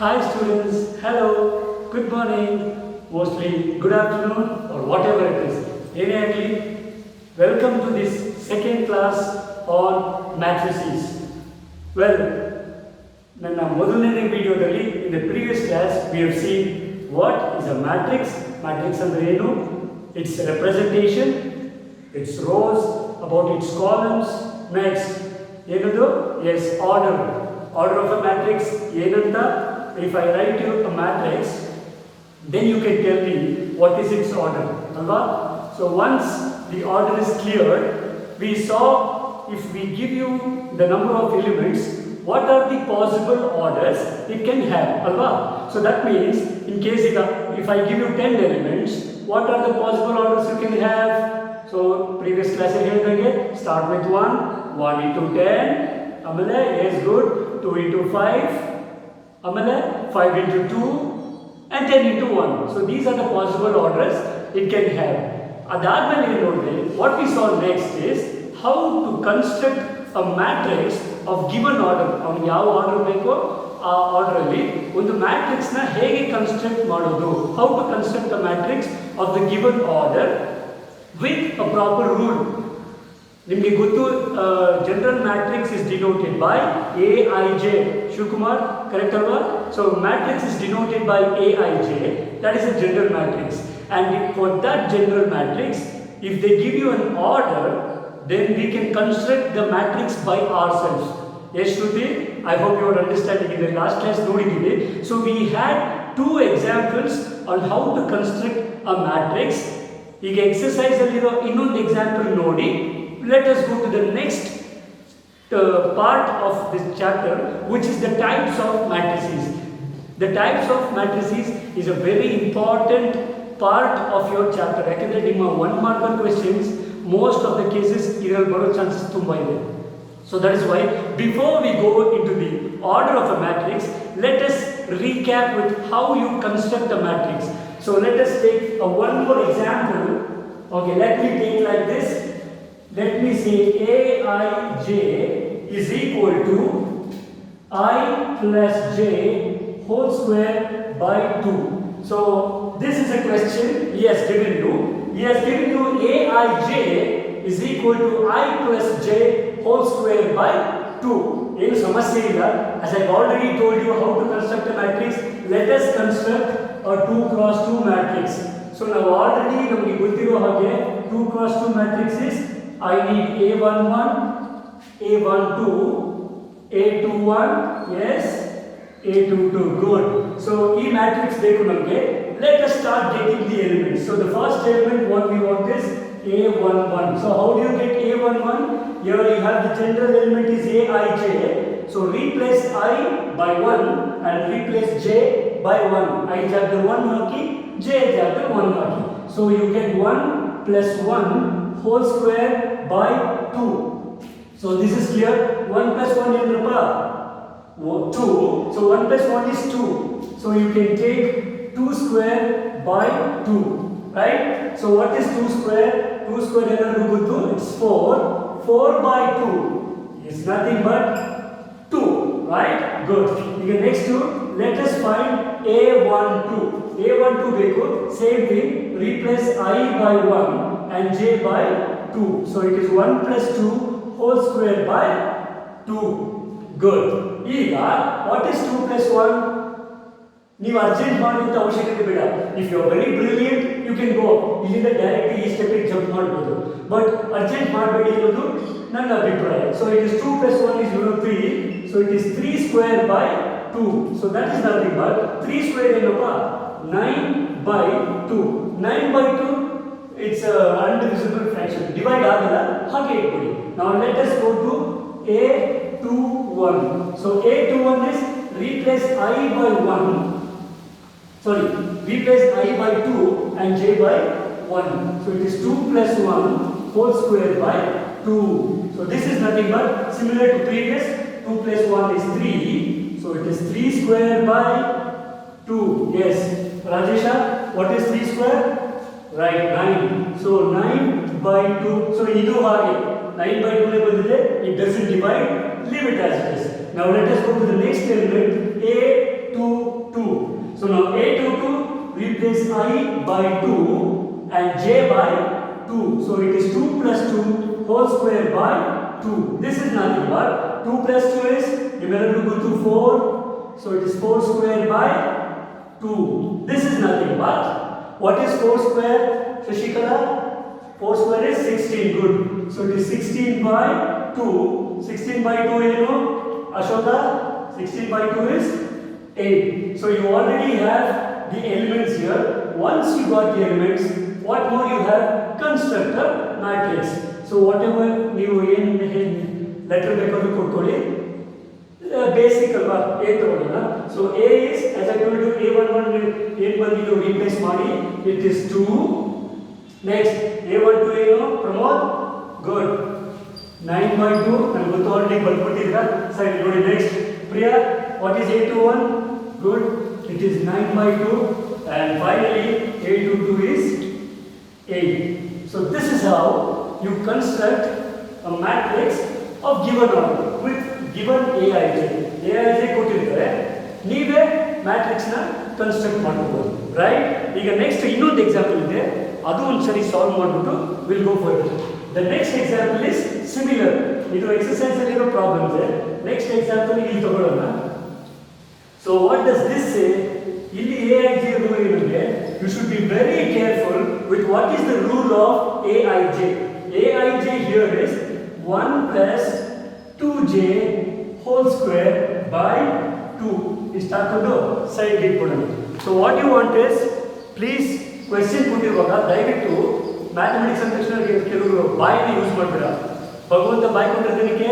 Hi students, hello, good morning, mostly good afternoon or whatever it is. Any welcome to this second class on matrices. Well, in the previous class we have seen what is a matrix. Matrix and its representation, its rows, about its columns. Next, yes, order. Order of a matrix. If I write you a matrix, then you can tell me what is its order. So once the order is cleared, we saw if we give you the number of elements, what are the possible orders it can have. So that means in case if I give you 10 elements, what are the possible orders you can have? So previous class again, start with 1 into 10, yes, good, 2 into 5, 5 into 2 and 10 into 1. So these are the possible orders it can have. What we saw next is how to construct a matrix of given order. ಯಾವ order ಬೇಕೋ ಆ order ಅಲ್ಲಿ ಒಂದು matrix ನ ಹೇಗೆ construct ಮಾಡೋದು, how to construct a matrix of the given order with a proper rule. ನಿಮಗೆ ಗೊತ್ತು, general matrix is denoted by AIJ. Shivakumar, correct ಅಲ್ವಾ? So matrix is denoted by AIJ. That is a general matrix. And for that general matrix, if they give you an order, then we can construct the matrix by ourselves. Yes, Shruti, I hope you are understanding. In the last class, so we had two examples on how to construct a matrix. ಈಗ exercise ಅಲ್ಲಿರೋ ಇನ್ನೊಂದು example ನೋಡಿ. Let us go to the next part of this chapter, which is the types of matrices. The types of matrices is a very important part of your chapter. Yakandre nimma 1 mark questions most of the cases idರಲ್ಲಿ ಬರೋ chances ತುಂಬಾ ಇದೆ. So that is why before we go into the order of a matrix, let us recap with how you construct a matrix. So let us take one more example. Okay, let me take like this. Let me say Aij is equal to I plus j whole square by 2. So this is a question he has given you. He has given you Aij is equal to I plus j whole square by 2. ಏನು ಸಮಸ್ಯೆ ಇಲ್ಲ. As I have already told you how to construct a matrix, let us construct a 2 cross 2 matrix. So now already ನಮಗೆ ಗೊತ್ತಿರೋ ಹಾಗೆ 2 cross 2 matrix is I need A11, A12, A21, yes, A22, good. So ಈ matrix ಬೇಕು ನಮಗೆ. Let us start getting the elements. So the first element what we want is A11. So how do you get A11? Here you have the general element is Aij. So replace I by 1 and replace j by 1. I ಜಾಗದ 1 ಹಾಕಿ, j ಜಾಗದ 1 ಹಾಕಿ. So you get 1 plus 1 whole square by 2. So this is clear. 1 plus 1 ಏನಪ್ಪ? 2. So 1 plus 1 is 2. So you can take 2 square by 2. Right? So what is 2 square? 2 square ಏನಾದ್ರು ಗೊತ್ತು? It's 4. 4 by 2 is nothing but 2. Right? Good. ಈಗ next let us find A12. A12 ಬೇಕು. Same thing. Replace I by 1 and j by 2. So it is 1 plus 2 whole square by 2. Good. ಈಗ what is 2 plus 1? ನೀವು urgent ಮಾಡುವಂತ ಅವಶ್ಯಕತೆ ಬೇಡ. If you are very brilliant, you can go ಇಲ್ಲಿಂದ direct ಈ step jump ಮಾಡಬಹುದು. But urgent ಮಾಡಬೇಡಿ ಅನ್ನೋದು ನನ್ನ ಅಭಿಪ್ರಾಯ. So it is 2 plus 1 is 3. So it is 3 square by 2. So that is nothing but 3 square ಏನಪ್ಪ? 9 by 2. 9 by 2 it's a undivisible fraction. Divide ಆಗಲ್ಲ, ಹಾಗೆ ಇಟ್ಕೊಳ್ಳಿ. Now let us go to A21. So A21 is replace I by 1. Sorry, replace I by 2 and j by 1. So it is 2 plus 1 whole square by 2. So this is nothing but similar to previous. 2 plus 1 is 3. So it is 3 square by 2. Yes. Rajesha, what is 3 square? Right, 9. So 9 by 2. So ಇದು ಹಾಗೆ 9 by 2 ಬಂದಿದೆ. It doesn't divide. Leave it as it is. Now let us go to the next element. A 2, 2. So now a to 2 replace I by 2 and j by 2. So it is 2 plus 2 whole square by 2. This is nothing but 2 plus 2 is, remember to go to 4. So it is 4 square by 2. This is nothing but, what is 4 square, Shashikala? 4 square is 16, good. So it is 16 by 2. 16 by 2, you know, Ashota? 16 by 2 is 8. So you already have the elements here. Once you got the elements, what more you have? Construct a matrix. So whatever you in letter ಬೇಕಾದರೂ ಕೊಡ್ಕೊಳ್ಳಿ, basic ಅಲ್ವಾ, A ತಗೊಳ್ಳೋಣ. So A is, as I told you, A11 ಏನು ಬಂದಿದ್ದು replace ಮಾಡಿ, it is 2. Next A12 ಏನು Pramod, good, 9 by 2, ನನಗೆ ಗೊತ್ತು already ಬರ್ಬಿಟ್ಟಿದ್ದೀರಾ. ಸರಿ ನೋಡಿ, next Priya, what is A21? Good, it is 9 by 2, and finally A22 is 8. So this is how you construct a matrix of given order with given aij. aij ಕೊಟ್ಟಿರ್ತಾರೆ, ನೀವೇ matrix ನ construct ಮಾಡಬಹುದು, right? ಈಗ next ಇನ್ನೊಂದು example ಇದೆ, ಅದು ಒಂದ್ಸರಿ solve ಮಾಡಿಬಿಟ್ಟು will go further. The next example is similar. ಇದು ಎಕ್ಸರ್ಸೈಸ್ ಅಲ್ಲಿ ಇರೋ ಪ್ರಾಬ್ಲಮ್ಸ್. ನೆಕ್ಸ್ಟ್ ಎಕ್ಸಾಂಪಲ್ ಇಲ್ಲಿ ತಗೊಳ್ಳೋಣ. ಸೊ ವಾಟ್ ಡಸ್ ದಿಸ್ ಸೇ? ಇಲ್ಲಿ aij ರೂಲ್ ಏನಿದೆ, you should be very careful with what is the rule of aij. aij here is 1 plus 2j whole square by 2. Is takondo side ಇಟ್ಕೊಳ್ಳೋಣ. So what you want is, please question ಕೊಟ್ಟಿರುವಾಗ ದಯವಿಟ್ಟು mathematics ಅಂತ ತಕ್ಷಣ ಕೆಲವರು ಬಾಯಿನ use ಮಾಡಬೇಡ. ಭಗವಂತ ಬಾಯಿ ಕೊಟ್ಟಿದ್ದಕ್ಕೆ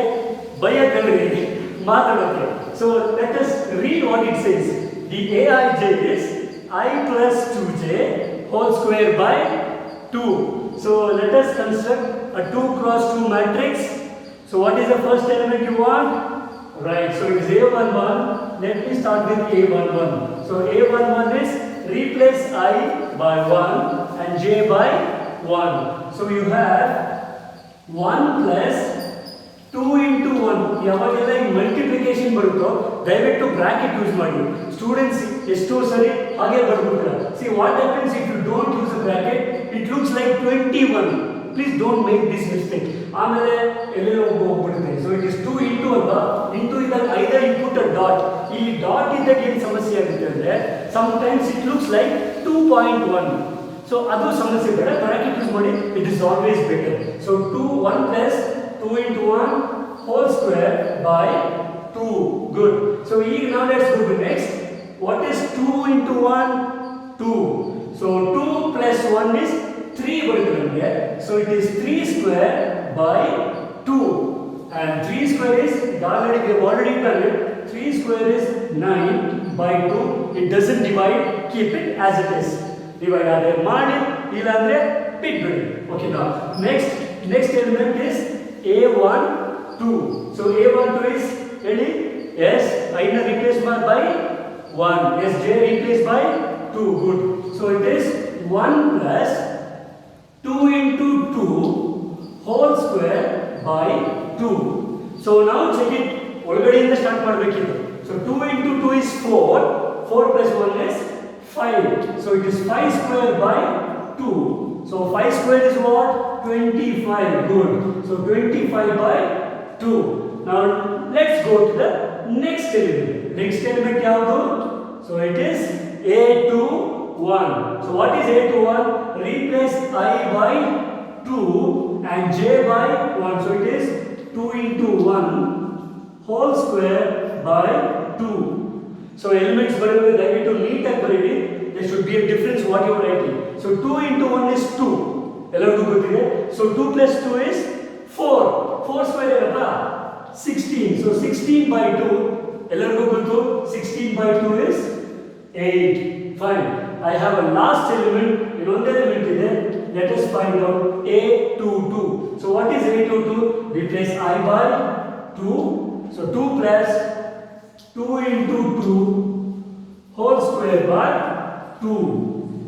ಬೈಯಕ್ಕಲ್ರಿ, ಮಾತಾಡೋಕೆ. So let us read what it says. The aij is I plus 2j whole square by 2. So let us construct a 2 cross 2 matrix. So what is the first element you want? Right, so it is A11. Let me start with A11. So A11 is replace I by 1 and j by 1. So you have 1 plus 2 into 1. ಯಾವಾಗೆಲ್ಲ ಈ multiplication ಬರುತ್ತೋ ದಯವಿಟ್ಟು bracket use ಮಾಡಿ. Students ಎಷ್ಟೋ ಸರಿ ಹಾಗೆ ಬರ್ಬಿಡ್ತಾರೆ. See what happens if you don't use a bracket, it looks like 21. Please don't make this mistake. ಆಮೇಲೆ ಎಲ್ಲೆಲ್ಲೋ ಹೋಗ್ಬಿಡುತ್ತೆ. ಸೊ ಇಟ್ ಇಸ್ 2 ಇಂಟು ಅಲ್ವಾ, ಇಂಟು ಇದ್ದಾಗ ಐದರ್ ಇನ್ಪುಟ್ ಡಾಟ್. ಇಲ್ಲಿ ಡಾಟ್ ಇದ್ದಾಗ ಏನು ಸಮಸ್ಯೆ ಆಗುತ್ತೆ ಅಂದರೆ, sometimes it looks like 2.1. So ಅದು ಸಮಸ್ಯೆ ಬೇಡ, ಬ್ರಾಕೆಟ್ ಯೂಸ್ ಮಾಡಿ, it is always better. So 1 plus 2 into 1 whole square by 2. Good. So now let's go to next. What is 2 into 1? 2. So 2 plus 1 is 3 ಬರುತ್ತೆ. So it is 3 square by 2. And 3 square is, already we have already done it. 3 square is 9 by 2. It doesn't divide, keep it as it is. Divide ಆದರೆ ಮಾಡಿ, ಇಲ್ಲ ಅಂದರೆ ಬಿಟ್ಬಿಡಿ. Okay, now next element is A12. So A12 is ಹೇಳಿ, yes, I na replace by 1. Yes, j replaced by 2. Good. So it is 1 plus 2 into 2 whole square by 2. So now check it. ಒಳಗಡೆಯಿಂದ start ಮಾಡಬೇಕಿತ್ತು. So 2 into 2 is 4. 4 plus 1 is 5. So it is 5 square by 2. So 5 square is what? 25. Good. So 25 by 2. Now let's go to the next element. Next element ಯಾವುದು? So it is A21. So what is A21? Replace I by 2 and j by 1. So it is 2 into 1 whole square by 2. So elements ಬರೆಯುವಾಗ ದಯವಿಟ್ಟು ನೀಟಾಗಿ ಬರೀರಿ. There should be a difference what you are writing. So 2 into 1 is 2. ಎಲ್ಲರಿಗೂ ಗೊತ್ತಿದೆ. So 2 plus 2 is 4. 4 square ಏನಪ್ಪ? 16. So 16 by 2. ಎಲ್ಲರಿಗೂ ಗೊತ್ತು. 16 by 2 is 8. Fine. I have a last element. ಇನ್ನೊಂದು element ಇದೆ. Let us find out A22. So what is A22? Replace I by 2. So 2 plus 2 into 2 whole square by 2.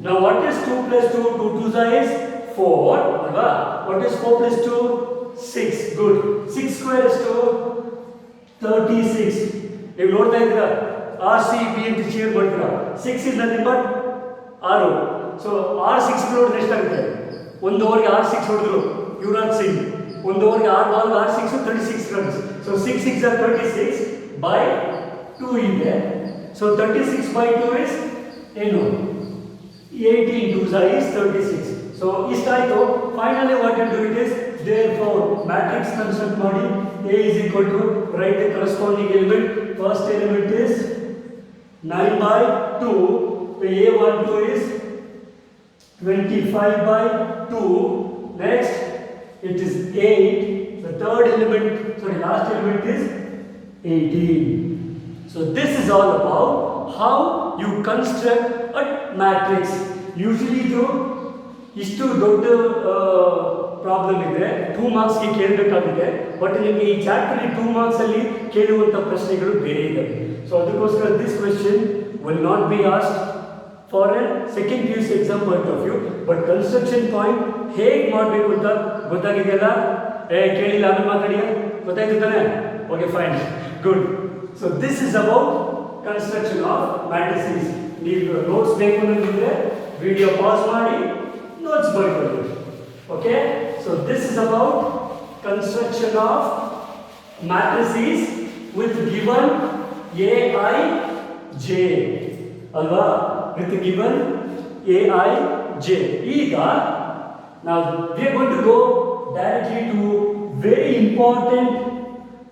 Now what is 2 plus 2? 2 2s is 4. What is 4 plus 2? 6. Good. 6 square is 2. 36. ನೀವು ನೋಡ್ತಾ ಇದ್ದೀರಾ R C B ಅಂತ share ಮಾಡ್ತೀರಾ 6 is nothing but 6. So ಆರ್ 6 ನೋಡಿದ್ರೆ ಎಷ್ಟಾಗುತ್ತೆ? ಒಂದು ಓವರ್ಗೆ R 6 ಹೊಡೆದ್ರು ಯುವರಾಜ್ ಸಿಂಗ್, ಒಂದು ಓವರ್ಗೆ 6 ಬಾಲ್ ಆರ್ 6 36 ರನ್ಸ್. ಸೊ 6 6 are 36 by 2 ಇದೆ. ಸೊ 36 by 2 is ಏನು? 18 2s is 36. ಸೊ ಇಷ್ಟಾಯಿತು. Finally what you do it is therefore matrix construct ಮಾಡಿ A is equal to write the corresponding element. First element is 9 by 2. A12 is 25 by 2. Next it is 8. The third element, sorry, last element is 18. So this is all about how you construct a matrix. Usually ಇಷ್ಟು ದೊಡ್ಡ problem ಇದೆ 2 ಮಾರ್ಕ್ಸ್ಗೆ ಕೇಳಬೇಕಾಗಿದೆ. But ನಿಮಗೆ ಈ chapter 2 marks ಅಲ್ಲಿ ಕೇಳುವಂಥ ಪ್ರಶ್ನೆಗಳು ಬೇರೆ ಇದ್ದಾವೆ. ಸೊ ಅದಕ್ಕೋಸ್ಕರ this question will not be asked for A second PUC exam point of view. But construction point ಹೇಗೆ ಮಾಡಬೇಕು ಅಂತ ಗೊತ್ತಾಗಿದೆಯಲ್ಲ? ಕೇಳಿಲ್ಲ ಆಮೇಲೆ ಮಾತಾಡಿಯ? ಗೊತ್ತಾಯ್ತು ತಾನೆ? Okay fine, good. So this is about construction of matrices. ನೀವು ನೋಟ್ಸ್ ಬೇಕು ಅನ್ನೋದಿದ್ರೆ ವಿಡಿಯೋ ಪಾಸ್ ಮಾಡಿ notes ಬರ್ಕೊಳ್ಳಿ. Okay, so this is about construction of matrices with given aij alva, with given aij. Ega now we are going to go directly to very important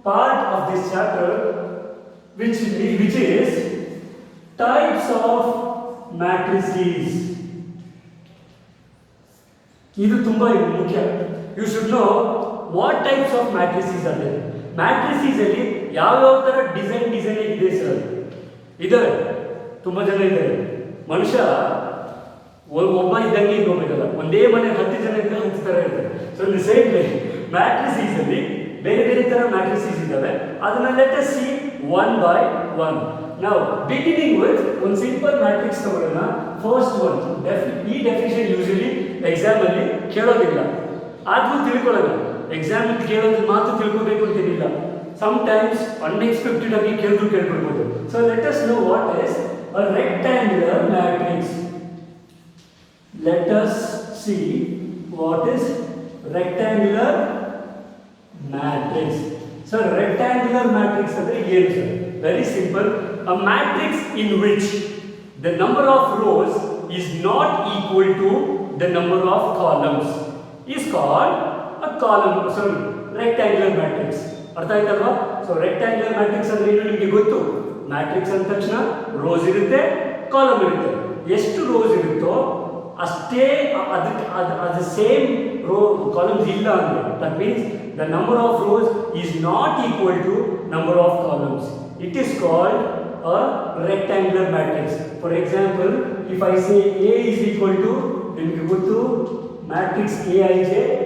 part of this chapter, which is types of matrices. ಇದು ತುಂಬ ಮುಖ್ಯ. You should know what types of matrices ಇದೆ. Matrices ಅಲ್ಲಿ ಯಾವ್ಯಾವ ಥರ design ಇದೆ sir? ಇದ್ದಾರೆ, ತುಂಬ ಜನ ಇದ್ದಾರೆ. ಮನುಷ್ಯ ಒಬ್ಬ ಇದ್ದಂಗೆ ಇಟ್ಕೋಬೇಕಲ್ಲ, ಒಂದೇ ಮನೆ 10 ಜನ ಇದ್ದರೆ 10 ಥರ ಇರ್ತಾರೆ. So the same way matrices ಅಲ್ಲಿ ಬೇರೆ ಬೇರೆ ಥರ ಮ್ಯಾಟ್ರಿಸಸ್ ಇದ್ದಾವೆ. ಅದನ್ನ let us C one by one. ನಾವು ಬಿಗಿನಿಂಗ್ ವಿತ್ ಒಂದು ಸಿಂಪಲ್ ಮ್ಯಾಟ್ರಿಕ್ಸ್ ತಗೊಳ್ಳೋಣ. ಫಸ್ಟ್ ಒನ್, ಈ ಡೆಫಿನಿಷನ್ ಯೂಶಲಿ ಎಕ್ಸಾಮ್ ಅಲ್ಲಿ ಕೇಳೋದಿಲ್ಲ, ಆದ್ರೂ ತಿಳ್ಕೊಳ್ಳೋಣ. ಎಕ್ಸಾಮ್ ಅಲ್ಲಿ ಕೇಳೋದು ಮಾತ್ರ ತಿಳ್ಕೋಬೇಕು ಅಂತೇನಿಲ್ಲ. ಸಮ್ಟೈಮ್ಸ್ ಅನ್ಎಕ್ಸ್ಪೆಕ್ಟೆಡ್ ಆಗಿ ಕೇಳ್ಕೊಳ್ಬೋದು. So let us know what is a rectangular matrix. Let us see what is rectangular matrix. Sir rectangular matrix ಅಂದ್ರೆ ಏನು sir? Very simple. A matrix in which the number of rows is not equal to the number of columns is called a column, sorry, rectangular matrix. ಅರ್ಥ ಆಯ್ತಲ್ವಾ? So rectangular matrix ಅಂದ್ರೆ ಏನು ನಿಮಗೆ ಗೊತ್ತು? Matrix ಅಂದ ತಕ್ಷಣ ರೋಸ್ ಇರುತ್ತೆ, column ಇರುತ್ತೆ. ಎಷ್ಟು ರೋಸ್ ಇರುತ್ತೋ ಅಷ್ಟೇ ಅದು ಸೇಮ್ ರೋ ಕಾಲಮ್ಸ್ ಇಲ್ಲ ಅಂದ್ರೆ that means the number of rows is not equal to number of columns. It is called a rectangular matrix. For example, if I say A is equal to, ನಿಮಗೆ ಗೊತ್ತು matrix Aij,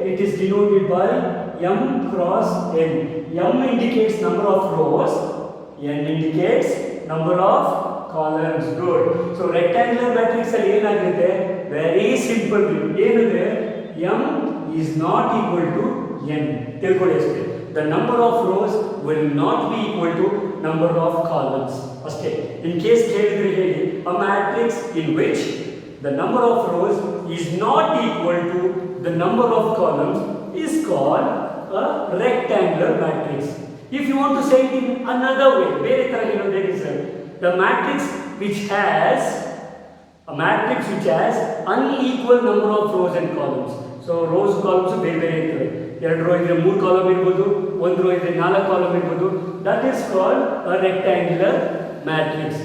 it is denoted by m cross n. m indicates number of rows, n indicates number of columns. Good. So rectangular matrix ಅಲ್ಲಿ ಏನಾಗುತ್ತೆ? Very simple. ಏನಂದ್ರೆ m is not equal to n. ತಿಳ್ಕೊಳ್ಳಿ ಅಷ್ಟೇ. The number of rows will not be equal to number of columns. ಅಷ್ಟೇ. In case ಕೇಳಿದ್ರೆ ಹೇಳಿ, a matrix in which the number of rows is not equal to the number of columns is called a rectangular matrix. If you want to say it in another way, ಬೇರೆ ತರ ಹೇಳೋದು ಹೇಗೆ sir? The matrix which has unequal number of rows and columns. So rows columns ಬೇರೆ ಬೇರೆ ಇರ್ತವೆ. 2 rho ಇದ್ರೆ 3 column ಇರ್ಬೋದು, 1 rho ಇದ್ರೆ 4 ಕಾಲಮ್ ಇರ್ಬೋದು. That is called a rectangular matrix.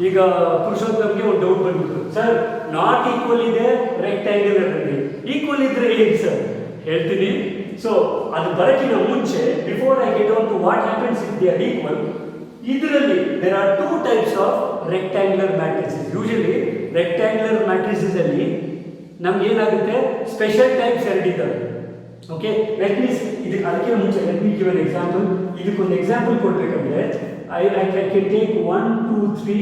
ಈಗ ಪುರುಷೋತ್ತಮ್ಗೆ ಒಂದು ಡೌಟ್ ಬಂದ್ಬಿಟ್ಟು, ಸರ್ ನಾಟ್ ಈಕ್ವಲ್ ಇದೆ ರೆಕ್ಟ್ಯಾಂಗ್ಯುಲರ್ ಅಲ್ಲಿ, ಈಕ್ವಲ್ ಇದ್ರೆ ಹೇಗೆ ಸರ್? ಹೇಳ್ತೀನಿ. ಸೊ ಅದು ಬರೋಕ್ಕಿಂತ ಮುಂಚೆ before I get on to what happens if they are equal, ಇದರಲ್ಲಿ there are 2 types of rectangular matrices. Usually rectangular matrices ಅಲ್ಲಿ ನಮ್ಗೆ ಏನಾಗುತ್ತೆ, ಸ್ಪೆಷಲ್ ಟೈಪ್ಸ್ 2 ಇದ್ದಾವೆ. ಓಕೆ, ಲೆಟ್ ಮೀನ್ಸ್ ಇದಕ್ಕೆ ಅದಕ್ಕೆ ಮುಂಚೆ let me give an example. ಇದಕ್ಕೊಂದು ಎಕ್ಸಾಂಪಲ್ ಕೊಡ್ಬೇಕಂದ್ರೆ I can take 1 2 3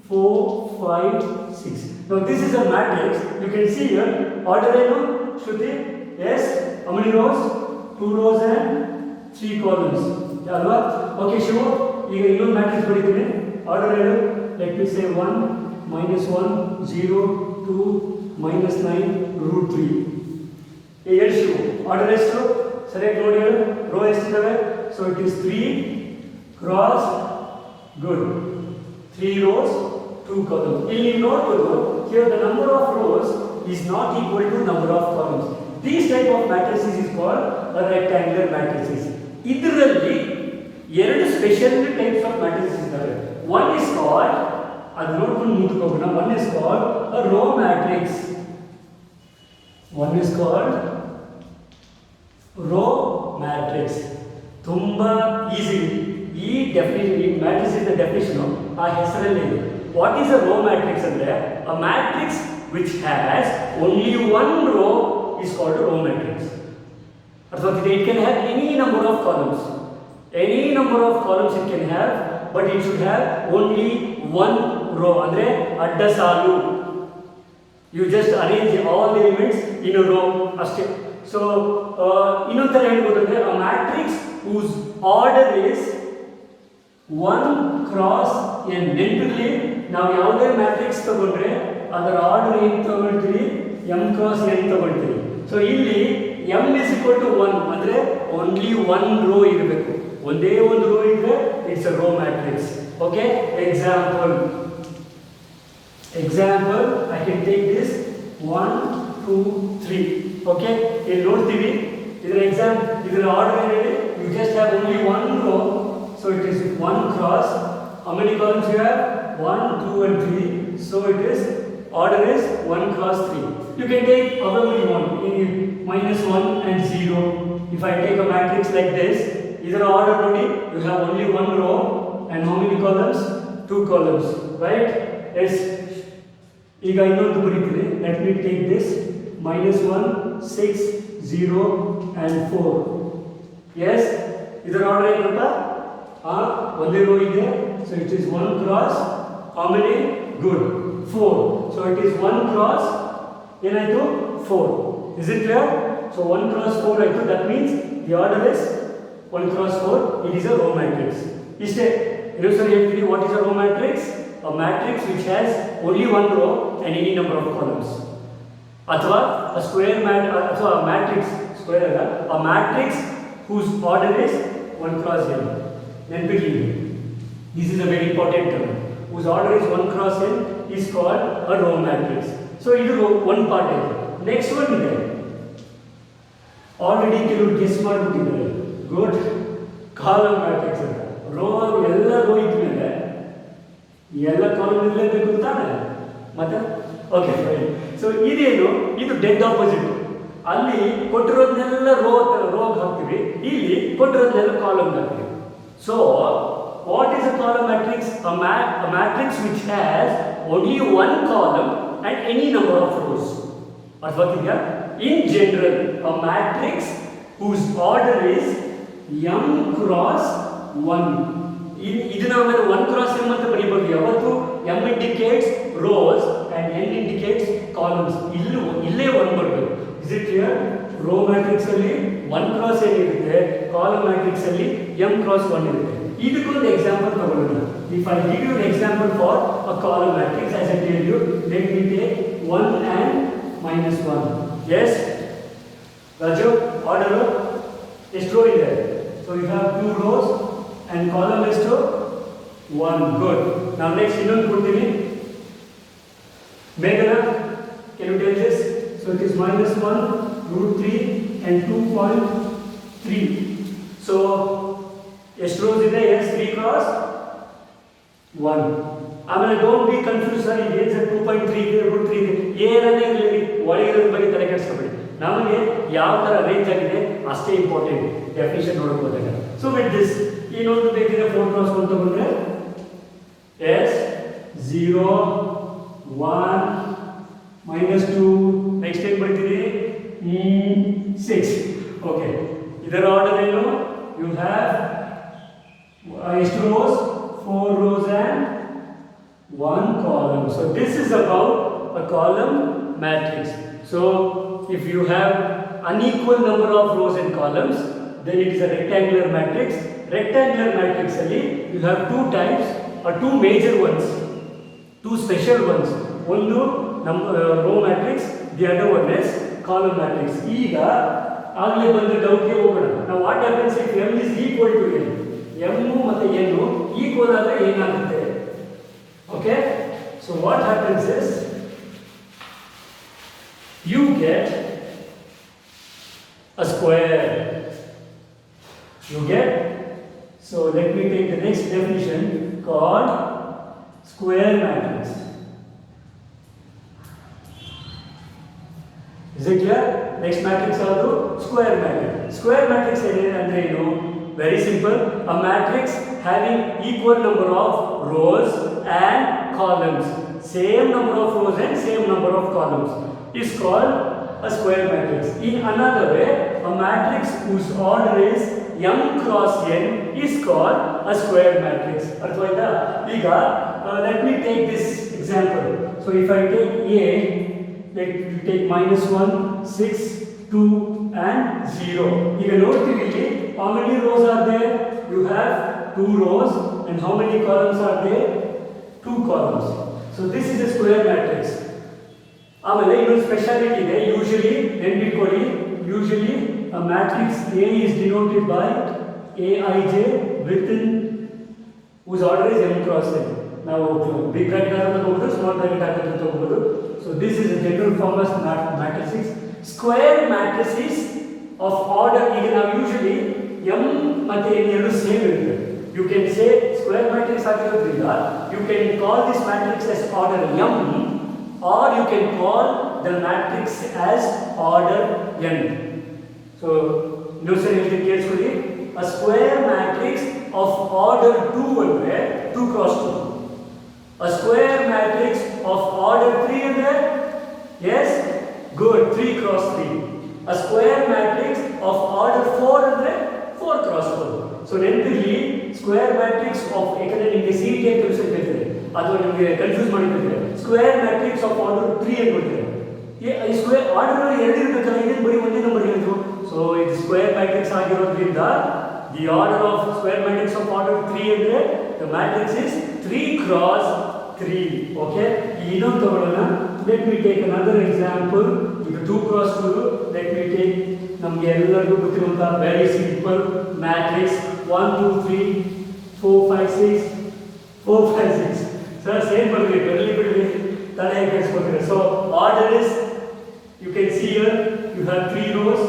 4 5 6. Now this is a matrix. You can see here order ಏನು ಶ್ರುತಿ? Yes. How many rows? 2 rows and 3 columns ಅಲ್ವಾ okay Shiva ಈಗ ಇನ್ನೊಂದು ಮ್ಯಾಟ್ರಿಕ್ಸ್ ಬರೀತೀನಿ ಆರ್ಡರ್ ಹೇಳು ಲೆಟ್ ಮಿ ಸೇ 1 -1 0 2 -9 √3 ಹೇಳು Shiva order ಎಷ್ಟು ಸರಿಯಾಗಿ ನೋಡಿ ಹೇಳು ರೋ ಎಷ್ಟಿದ್ದಾವೆ so it is 3 cross good 3 rows 2 columns ಇಲ್ಲಿ ನೀವು ನೋಡಬಹುದು here the number of rows is not equal to number of columns. These type of matrices is called a rectangular matrices. ಇದರಲ್ಲಿ ಎರಡು ಸ್ಪೆಷಲ್ ಟೈಪ್ಸ್ ಆಫ್ ಮ್ಯಾಟ್ರಿಸಸ್ ಇದ್ದಾವೆ. One is called ಅದು ನೋಡ್ಕೊಂಡು ಮುಂದಕ್ಕೆ ಹೋಗೋಣ. One is called a row matrix. One is called row matrix. ತುಂಬಾ easy. ಈ definition ಈ ಮ್ಯಾಟ್ರಿಕ್ಸ್ ಇಸ್ ದ ಡೆಫಿನಿಷನ್ ಆ ಹೆಸರಲ್ಲಿ ಇದೆ. What is a row matrix ಅಂದ್ರೆ a matrix which has only one row is called a row matrix. Arthaat it can have any number of columns. Any number of columns it can have, but it should have only one row. Andre adda saalu. You just arrange all the elements in a row. Ashte. So ಇನ್ನೊಂದು ತರ ಹೇಳ್ಬೋದಂದ್ರೆ a matrix whose order is 1 cross n. ನೆನಪಿರಲಿ ನಾವು ಯಾವುದೇ matrix ತಗೊಂಡ್ರೆ ಅದರ order ಏನು ತಗೊಳ್ತೀವಿ m cross n ತಗೊಳ್ತೀವಿ. ಸೊ ಇಲ್ಲಿ m ಇಸ್ ಈಕ್ವಲ್ ಟು 1 ಅಂದರೆ ಓನ್ಲಿ ಒನ್ ರೋ ಇರಬೇಕು. ಒಂದೇ ಒಂದು ರೋ ಇದ್ರೆ it's a row matrix. Okay example I can take this 1 2 3. Okay ಇಲ್ಲಿ ನೋಡ್ತೀವಿ ಇದರ ಆರ್ಡರ್ ಏನಿದೆ you just have only one row. So it is 1 cross. How many columns you have 1 2 and 3. So it is order is 1 cross 3. You can take however you want, -1 and 0. If I take a matrix like this, either order only, you have only one row and how many columns? 2 columns, right? Yes. Iga innondu bariತೀನಿ. Let me take this -1 6 0 and 4. Yes, ಇದರ order ಏನಂತ ಒಂದೇ row ಇದೆ. So it is 1 cross how many? Good. 4. So it is 1 cross ಏನಾಯ್ತು 4. Is it clear? So 1 cross 4 ಆಯ್ತು. That means the order is 1 cross 4. It is a row matrix. ಇಷ್ಟೇ. ಇನ್ನೊಂದು ಸರಿ ಹೇಳ್ತೀನಿ. What is a row matrix? A matrix which has only one row and any number of columns. ಅಥವಾ a square ಅಥವಾ matrix square ಅಲ್ಲ, a matrix whose order is 1 cross n. ನೆನಪಿರಲಿ. This is a very important term. Whose order is 1 cross n is called a row matrix. So ಇದು one part ಇದೆ. Next one ಇದೆ. Already ಕೆಲವರು guess ಮಾಡಿಬಿಟ್ಟಿದ್ದಾರೆ. Good column matrix ಅಂತ. Rho ಎಲ್ಲ rho ಇದ್ಮೇಲೆ ಎಲ್ಲ ಕಾಲಮ್ ಇರಲೇಬೇಕು ತಾನೆ ಮತ್ತೆ ಓಕೆ ಫೈನ್. ಸೊ ಇದೇನು ಇದು ಡೆಡ್ ಆಪೋಸಿಟ್. ಅಲ್ಲಿ ಕೊಟ್ಟಿರೋದನ್ನೆಲ್ಲ ರೋಗ್ ಹಾಕ್ತೀವಿ, ಇಲ್ಲಿ ಕೊಟ್ಟಿರೋದನ್ನೆಲ್ಲ ಕಾಲಮ್ ಹಾಕ್ತೀವಿ. So what is a column matrix? A matrix which has only one column and any number of rows. Arthvatidya? In general, a matrix whose order is m cross 1. ಇದನ್ನ ಆಮೇಲೆ 1 cross m ಅಂತ ಬರೀಬಹುದು. ಯಾವತ್ತು m indicates rows and n indicates columns. ಇಲ್ಲೇ 1 ಬರಬೇಕು. Is it clear? Row matrix ಅಲ್ಲಿ 1 cross n ಇರುತ್ತೆ, column matrix ಅಲ್ಲಿ m cross 1 ಇರುತ್ತೆ. ಇದಕ್ಕೊಂದು ಎಕ್ಸಾಂಪಲ್ ತಗೊಳ್ಳೋಣ. If I give you an example for a column matrix, as I tell you, let me take 1 and -1. Yes, Raju, order ಎಷ್ಟು rho ಇದೆ? So you have 2 rows and column ಎಷ್ಟು? 1. Good. Now next ಇನ್ನೊಂದು ಕೊಡ್ತೀನಿ. Meghana, can you tell this? So it is -1 √3 and 2.3. So ಎಷ್ಟು rows ಇದೆ? Yes 3 cross 1. ಆಮೇಲೆ don't be confuse sir. ಇದು ಏನು ಸರ್ 2.3 ಇದೆ √3 ಇದೆ ಏನನ್ನೇ ಇರಲಿ, ಒಳಗಿರೋದ್ರ ಬಗ್ಗೆ ತಲೆ ಕೆಡಿಸ್ಕೊಬೇಡಿ. ನಮಗೆ ಯಾವ ಥರ ಅರೇಂಜ್ ಆಗಿದೆ ಅಷ್ಟೇ ಇಂಪಾರ್ಟೆಂಟ್ ಡೆಫಿನಿಷನ್ ನೋಡ್ಬೋದಾಗ. ಸೊ ವಿತ್ ದಿಸ್ ಇನ್ನೊಂದು ಬೇಕಿದ್ರೆ 4 ಕ್ರಾಸ್ 1 ತಗೊಂಡ್ರೆ ಎಸ್ 0 1 -2 ನೆಕ್ಸ್ಟ್ ಏನು ಬರ್ತೀರಿ 6. ಓಕೆ ಇದರ ಆರ್ಡರ್ ಏನು? ಯು ಹ್ಯಾವ್ ಎಷ್ಟು rows? 4 rows and 1 column. So this is about a column matrix. So if you have unequal number of rows and columns, then it is a rectangular matrix. Rectangular matrix alli you have two types or two major ones, two special ones. One row matrix, the other one is column matrix. Iga agale bandu doubt ge hogona. Now what happens if m is equal to n? m ಮತ್ತೆ n equal ಆದರೆ ಏನಾಗುತ್ತೆ? Okay, so what happens is you get a square. You get, so let me take the next definition called square matrix. Is it clear? Next matrix also square matrix. Square matrix andre enu? Very simple. A matrix having equal number of rows and columns, same number of rows and same number of columns, is called a square matrix. In another way, a matrix whose order is m cross n is called a square matrix. Arthvaita? Iga let me take this example. So if I take A, let me take -1, 6, 2 and 0. Iga noಡ್ತೀವಿ ಇಲ್ಲಿ how many rows are there? You have 2 rows. And how many columns are there? 2 columns. So this is a square matrix. ಆಮೇಲೆ ಇನ್ನೊಂದು speciality ಇದೆ. Usually a matrix A is denoted by Aij within whose order is m cross n. ನಾವು big bracket ಹಾಕೋದು ತಗೋಬಹುದು, small bracket ಹಾಕೋದು ತಗೋಬಹುದು. So this is a general form of matrices. Square matrices of order, ಈಗ ನಾವು usually m ಮತ್ತೆ n ಎರಡು same ಇರುತ್ತೆ. You can say square matrix ಆಗಿರೋದ್ರಿಂದ you can call this matrix as order m, or you can call the matrix as order n. So no sir, you can ಕೇಳಿಸ್ಕೊಳ್ಳಿ. A square matrix of order 2 ಅಂದ್ರೆ 2 cross 2. A square matrix of order 3 ಅಂದ್ರೆ yes, good, 3 cross 3. A square matrix of order 4 ಅಂದ್ರೆ 4 cross 4. So ನೆನಪಿರಲಿ, square matrix of, ಯಾಕಂದ್ರೆ ನಿಮಗೆ city ಅಂತ ಹೇಳ್ತಾರೆ ಅಥವಾ ನಿಮಗೆ ಕನ್ಫ್ಯೂಸ್ ಮಾಡಿರ್ತಾರೆ, ಸ್ಕ್ವೇರ್ ಮ್ಯಾಟ್ರಿಕ್ಸ್ ಆಫ್ ಆರ್ಡರ್ 3 ಅಂತ ಹೇಳ್ತಾರೆ. ಈ ಸ್ಕ್ವೇರ್ ಆರ್ಡರ್ 2 ಇರಬೇಕಲ್ಲ, ಇದೇನು ಬರೀ ಒಂದೇ ನಂಬರ್ ಹೇಳಿದ್ರು. ಸೊ ಇದು ಸ್ಕ್ವೇರ್ ಮ್ಯಾಟ್ರಿಕ್ಸ್ ಆಗಿರೋದ್ರಿಂದ the order of square matrix of order 3 ಅಂದ್ರೆ the matrix is 3 cross 3. Okay, ಇನ್ನೊಂದು ತಗೊಳ್ಳೋಣ. Let me take another example. ಈಗ 2 cross 2, ಲೆಟ್ ಮಿ ಟೇಕ್ ನಮಗೆ ಎಲ್ಲರಿಗೂ ಗೊತ್ತಿರುವಂತಹ very simple matrix 1 2 3 4 5 6 4 5 6. Sir same ಬರಲಿ ಬಿಡಲಿ, ತಲೆ ಕೆಡಿಸ್ಕೊಳ್ತೀರಾ. So order is, you can see here you have 3 rows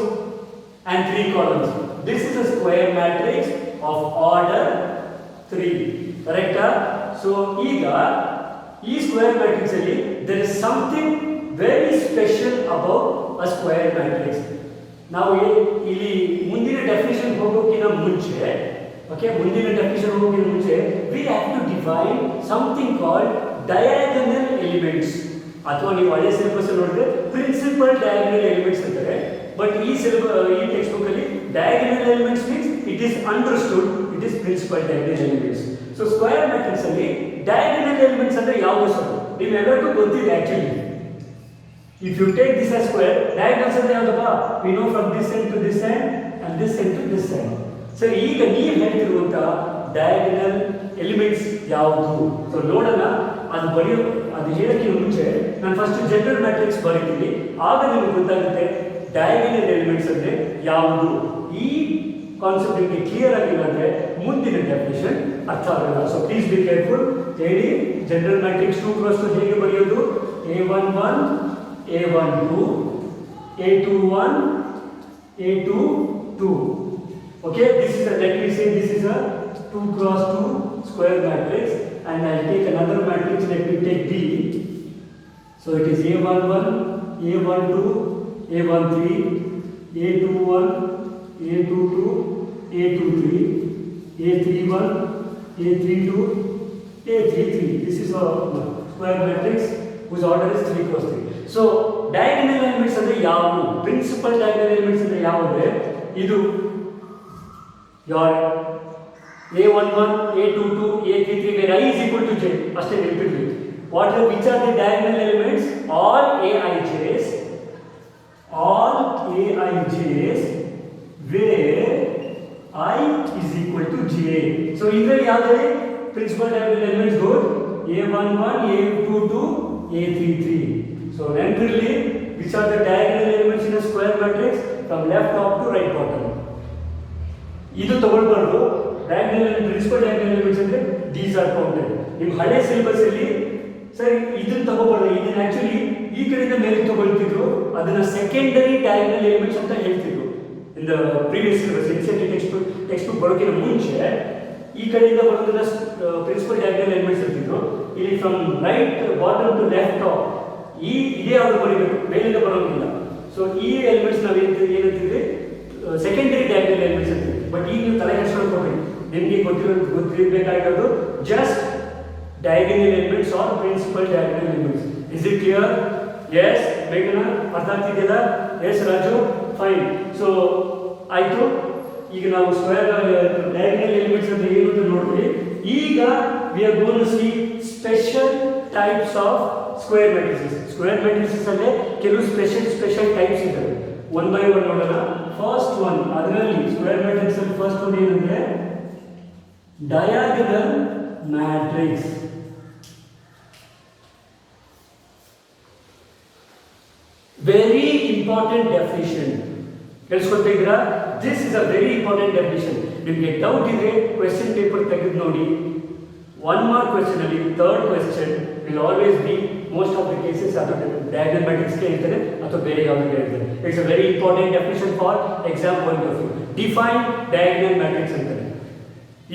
and 3 columns. This is a square matrix of order 3. ಕರೆಕ್ಟಾ? So ಈಗ ಈ ಸ್ಕ್ವೇರ್ ಮ್ಯಾಟ್ರಿಕ್ಸ್ ಅಲ್ಲಿ there is something very special about a square matrix. ನಾವು ಇಲ್ಲಿ ಮುಂದಿನ definition ಹೋಗೋಕ್ಕಿಂತ ಮುಂಚೆ, okay, we have to define something called diagonal elements. ಅಥವಾ ನೀವು ಹಳೆ ಸಿಲೆಬಸ್ ನೋಡಿದ್ರೆ ಪ್ರಿನ್ಸಿಪಲ್ ಡಯಾಗನಲ್ ಎಲಿಮೆಂಟ್ಸ್ ಅಂತಾರೆ. ಬಟ್ ಈ ಟೆಕ್ಸ್ಟ್ ಬುಕ್ ಅಲ್ಲಿ diagonal elements means it is understood it is principal diagonal elements. So square matrix ಅಲ್ಲಿ diagonal elements ಅಂದ್ರೆ ಯಾವುದು ಸರ್ ನಿಮ್ಮೆಲ್ಲರಿಗೂ ಗೊತ್ತಿದೆ. Actually if you take this as square, diagonals ಅಂದ್ರೆ ಯಾವ್ದಪ್ಪ? we know from this end to this end and this end to this end. So ಈಗ ನೀವು ಹೇಳ್ತಿರುವಂತ diagonal elements ಯಾವುದು? ಸೊ ನೋಡೋಣ. ಅದು ಹೇಳಕ್ಕೆ ಮುಂಚೆ ನಾನು ಫಸ್ಟ್ ಜನರಲ್ ಮ್ಯಾಟ್ರಿಕ್ಸ್ ಬರೀತೀನಿ, ಆಗ ನಿಮಗೆ ಗೊತ್ತಾಗುತ್ತೆ ಡಯಾಗನಲ್ ಎಲಿಮೆಂಟ್ಸ್ ಅಂದ್ರೆ ಯಾವುದು. ಈ ಕಾನ್ಸೆಪ್ಟ್ ನಿಮಗೆ ಕ್ಲಿಯರ್ ಆಗಿಲ್ಲ ಅಂದ್ರೆ ಮುಂದಿನ ಡೆಫಿನಿಷನ್ ಅರ್ಥ ಆಗಲ್ಲ. So please be careful. ಹೇಳಿ, ಜನರಲ್ ಮ್ಯಾಟ್ರಿಕ್ಸ್ 2 cross 2 ಹೇಗೆ ಬರೆಯೋದು? A11 A12 A21 A22. Okay, this is a, let me say this is a 2 cross 2 square matrix, and I'll take another matrix. Let me take B. So it is A11 A12 A13 A21 A22 A23 A31 A32 A33. This is a square matrix whose order is 3 cross 3. So diagonal elements ಅಂದ್ರೆ ಯಾವುದು? Principal diagonal elements ಅಂದ್ರೆ ಯಾವುದು? ಇದು your A11 A22 A33 where I is equal to J. ಅಷ್ಟೇ ನೆನಪಿರಲಿ. which are the diagonal elements? all Aij's where I is equal to j. So ಇದರಲ್ಲಿ ಯಾವುದೇ principal diagonal elements go a11, a22, a33. So ನೆನಪಿರಲಿ, which are the diagonal elements in a square matrix from left top to right bottom. ಇದು ತಗೊಳ್ಬಾರ್ದು. diagonal principal diagonal elements ಅಂದ್ರೆ these are counted. ನಿಮ್ಮ ಹಳೆ syllabus ಅಲ್ಲಿ sir ಇದನ್ನ ತಗೋಬಾರ್ದು, ಇದನ್ನ actually ಈ ಕಡೆಯಿಂದ ಮೇಲೆ ತಗೊಳ್ತಿದ್ರು, ಅದನ್ನ ಸೆಕೆಂಡರಿ ಡಯಾಗನಲ್ ಎಲಿಮೆಂಟ್ಸ್ ಅಂತ ಹೇಳ್ತಿದ್ರು. In the previous syllabus NCERT text book ಬರೋಕ್ಕಿಂತ ಮುಂಚೆ ಈ ಕಡೆಯಿಂದ ಬರೋದನ್ನ ಪ್ರಿನ್ಸಿಪಲ್ ಡಯಾಗನಲ್ ಎಲಿಮೆಂಟ್ಸ್ ಇರ್ತಿದ್ರು. ಇಲ್ಲಿ from right bottom to left top ಇದೇ ಯಾವ್ದು ಬರೀಬೇಕು, ಮೇಲಿಂದ ಬರೋಂಗಿಲ್ಲ. ಸೊ ಈ ಎಲಿಮೆಂಟ್ಸ್ ನಾವು ಏನಂತಿದ್ವಿ, ಸೆಕೆಂಡರಿ ಡಯಾಗನಲ್ ಎಲಿಮೆಂಟ್ಸ್ ಅಂತೀವಿ. ಬಟ್ ಈಗ ನೀವು ತಲೆ ಕೆಡಿಸ್ಕೊಳ್ಬೇಡಿ, ನಿಮಗೆ ಗೊತ್ತಿರಬೇಕಾಗಿರೋದು just diagonal elements or principal diagonal elements. Is it clear? Yes, ಬೇಗನಾ ಅರ್ಥ ಆಗ್ತಿದೆಯಲ್ಲ? Yes Raju, fine. ಸೊ ಆಯಿತು, ಈಗ ನಾವು ಸ್ಕ್ವೇರ್ ಡಯಾಗನಲ್ ಎಲಿಮೆಂಟ್ಸ್ ಅಂತ ಏನು ಅಂತ ನೋಡ್ತೀವಿ. ಈಗ we are going to see special types of square matrices. Square matrices ಅಲ್ಲೇ ಕೆಲವು ಸ್ಪೆಷಲ್ ಟೈಪ್ಸ್ ಇದ್ದಾವೆ. ಒನ್ ಬೈ ಒನ್ ನೋಡೋಣ. ಫಸ್ಟ್ ಒನ್, ಅದರಲ್ಲಿ ಸ್ಕ್ವೇರ್ ಮ್ಯಾಟ್ರಿಕ್ಸ್ ಅಲ್ಲಿ ಫಸ್ಟ್ ಒನ್ ಏನಂದ್ರೆ diagonal matrix. Very important definition, ಕೇಳಿಸ್ಕೊಳ್ತಾ ಇದ್ದೀರಾ? This is a very important definition. ನಿಮಗೆ ಡೌಟ್ ಇದ್ರೆ ಕ್ವೆಶ್ಚನ್ ಪೇಪರ್ ತೆಗೆದು ನೋಡಿ. 1 ಮಾರ್ಕ್ ಕ್ವೆಶ್ಚನ್ ಅಲ್ಲಿ third question will always be most of the cases ಅಥವಾ ಡಯಾಗನಲ್ ಮ್ಯಾಟ್ರಿಕ್ಸ್ಗೆ ಹೇಳ್ತಾರೆ ಅಥವಾ ಬೇರೆ ಯಾವುದಕ್ಕೆ ಹೇಳ್ತಾರೆ. It's a very important definition for exam point of view. Define diagonal matrix ಅಂತಾರೆ.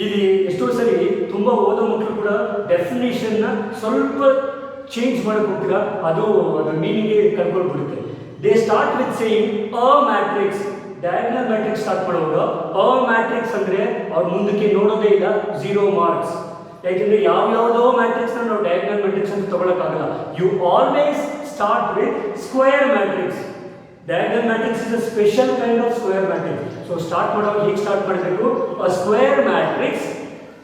ಇಲ್ಲಿ ಎಷ್ಟೋ ಸರಿ ತುಂಬ ಓದೋ ಮಕ್ಕಳು ಕೂಡ ಡೆಫಿನಿಷನ್ನ ಸ್ವಲ್ಪ ಚೇಂಜ್ ಮಾಡಕ್ಕೆ ಹೋಗ್ತೀರಾ, ಅದು ಅದರ ಮೀನಿಂಗ್ ಕಳ್ಕೊಂಡ್ಬಿಡುತ್ತೆ. They start with saying a matrix. Diagonal matrix start ಮಾಡುವಾಗ ಅ ಮ್ಯಾಟ್ರಿಕ್ಸ್ ಅಂದರೆ ಅವ್ರು ಮುಂದಕ್ಕೆ ನೋಡೋದೇ ಇಲ್ಲ, 0 ಮಾರ್ಕ್ಸ್. ಯಾಕೆಂದರೆ ಯಾವ್ಯಾವುದೋ ಮ್ಯಾಟ್ರಿಕ್ಸ್ನ ನಾವು ಡಯಾಗನಲ್ ಮ್ಯಾಟ್ರಿಕ್ಸ್ ಅಂತ ತಗೊಳಕ್ಕಾಗಲ್ಲ. You always start with square matrix. Diagonal matrix is a special kind of square matrix. So start ಮಾಡುವಾಗ ಹೇಗೆ ಸ್ಟಾರ್ಟ್ ಮಾಡಬೇಕು? A square matrix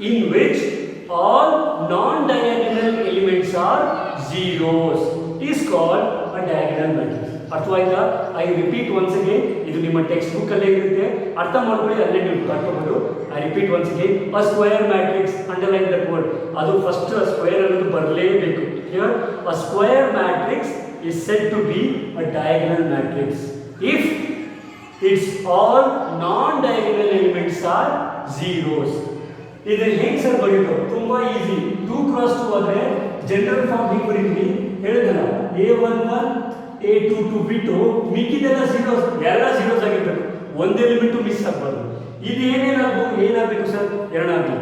in which all non-diagonal elements are zeros is called a diagonal matrix. ಅರ್ಥವಾಯ್ತಾ? I repeat once again, ಇದು ನಿಮ್ಮ text book ಅಲ್ಲೇ ಇರುತ್ತೆ, ಅರ್ಥ ಮಾಡ್ಕೊಳ್ಳಿ, ಅಲ್ಲೇ ನೀವು ಬರ್ಕೋಬಹುದು. I repeat once again, a square matrix, underline that word. ಅದು ಫಸ್ಟ್ ಸ್ಕ್ವೇರ್ ಅನ್ನೋದು ಬರಲೇಬೇಕು. Here a square matrix is said to be a diagonal matrix if its all non-diagonal elements are zeros. ಇದು ಹೇಗೆ ಸರ್ ಬರೆಯೋದು? ತುಂಬಾ easy. 2 × 2 ಆದರೆ general form ಹೀಗೆ ಬರೀತೀವಿ, ಹೇಳಿದಲ್ಲ, a11 a22 ಬಿಟ್ಟು ಮಿಕ್ಕಿದೆಲ್ಲ ಝೀರೋಸ್, ಎಲ್ಲ ಝೀರೋಸ್ ಆಗಿರ್ಬೇಕು, ಒಂದು ಎಲಿಮೆಂಟು ಮಿಸ್ ಆಗಬಾರ್ದು. ಇದು ಏನಾಗಬೇಕು ಸರ್? ಎರಡಾಗಲಿ.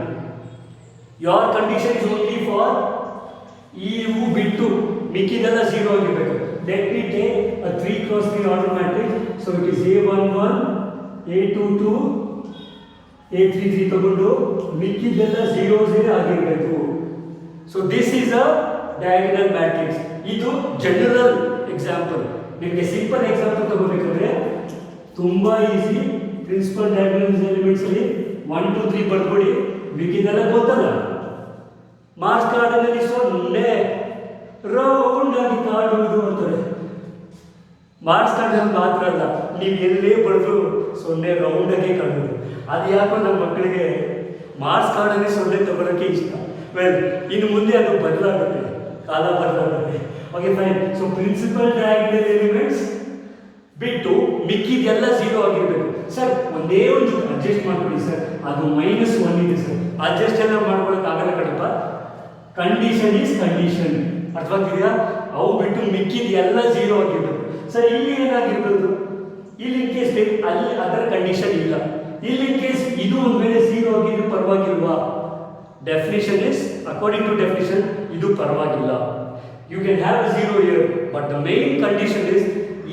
Your condition is only for ಇವು ಬಿಟ್ಟು ಮಿಕ್ಕಿದೆಲ್ಲ ಝೀರೋ ಆಗಿರಬೇಕು. Let me take a 3 × 3 order matrix. So it is a11 a22 a33 ತಗೊಂಡು ಮಿಕ್ಕಿದ್ದೆಲ್ಲ ಝೀರೋಸೇ ಆಗಿರಬೇಕು. So this is a diagonal matrix. ಇದು ಜನರಲ್ ಎಕ್ಸಾಂಪಲ್. ನಿಮಗೆ ಸಿಂಪಲ್ ಎಕ್ಸಾಂಪಲ್ ತಗೋಬೇಕಂದ್ರೆ ತುಂಬ ಈಸಿ. ಪ್ರಿನ್ಸಿಪಲ್ ಡಯಾಗನಲ್ ಎಲಿಮೆಂಟ್ಸ್ ಅಲ್ಲಿ 1 2 3 ಬರ್ಕೊಡಿ, ಮಿಕ್ಕಿದ್ದೆಲ್ಲ ಗೊತ್ತಲ್ಲ. ಮಾರ್ಕ್ಸ್ ಕಾರ್ಡಲ್ಲಿ ಸೊನ್ನೆ ರೌಂಡ್ ಆಗಿ ಕಾಡುವುದು ಅಂತಾರೆ. ಮಾರ್ಕ್ಸ್ ಕಾರ್ಡ್ ಮಾತ್ರ ಅಲ್ಲ, ನೀವು ಎಲ್ಲೇ ಬರೆದು 0 ರೌಂಡಾಗೆ ಕಾಣುವುದು. ಅದು ಯಾಕೋ ನಮ್ಮ ಮಕ್ಕಳಿಗೆ ಮಾರ್ಕ್ಸ್ ಕಾರ್ಡಲ್ಲಿ 0 ತಗೊಳ್ಳೋಕ್ಕೆ ಇಷ್ಟ. ವೆಲ್, ಇನ್ನು ಮುಂದೆ ಅದು ಬದಲಾಗುತ್ತೆ, ಕಾಲ ಬದಲಾಗುತ್ತೆ. Okay fine. So principal diagonal elements ಬಿಟ್ಟು ಮಿಕ್ಕಿದೆಲ್ಲ 0 ಆಗಿರಬೇಕು. ಸರ್ ಒಂದೇ ಒಂದು ಅಡ್ಜಸ್ಟ್ ಮಾಡ್ಕೊಳ್ಳಿ ಸರ್, ಅದು -1 ಇದೆ ಸರ್, ಅಡ್ಜಸ್ಟ್ ಎಲ್ಲ ಮಾಡ್ಕೊಳ್ಳೋಕ್ಕಾಗಲ್ಲ ಕಣಪ್ಪ. Condition is condition. ಅರ್ಥವಾಗ್ತಿದೆಯಾ? ಅವು ಬಿಟ್ಟು ಮಿಕ್ಕಿದೆಲ್ಲ 0 ಆಗಿರಬೇಕು. ಸರ್ ಇಲ್ಲಿ ಏನಾಗಿರ್ಬೋದು? ಇಲ್ಲಿ ಇನ್ ಕೇಸ್ ಅಲ್ಲಿ ಅದರ ಕಂಡೀಷನ್ ಇಲ್ಲ. ಇಲ್ಲಿ ಇನ್ ಕೇಸ್ ಇದು ಒಂದು ವೇಳೆ 0 ಆಗಿದ್ರೆ ಪರವಾಗಿಲ್ವಾ? Definition is according to definition ಇದು ಪರವಾಗಿಲ್ಲ. You can have 0 here, but the main condition is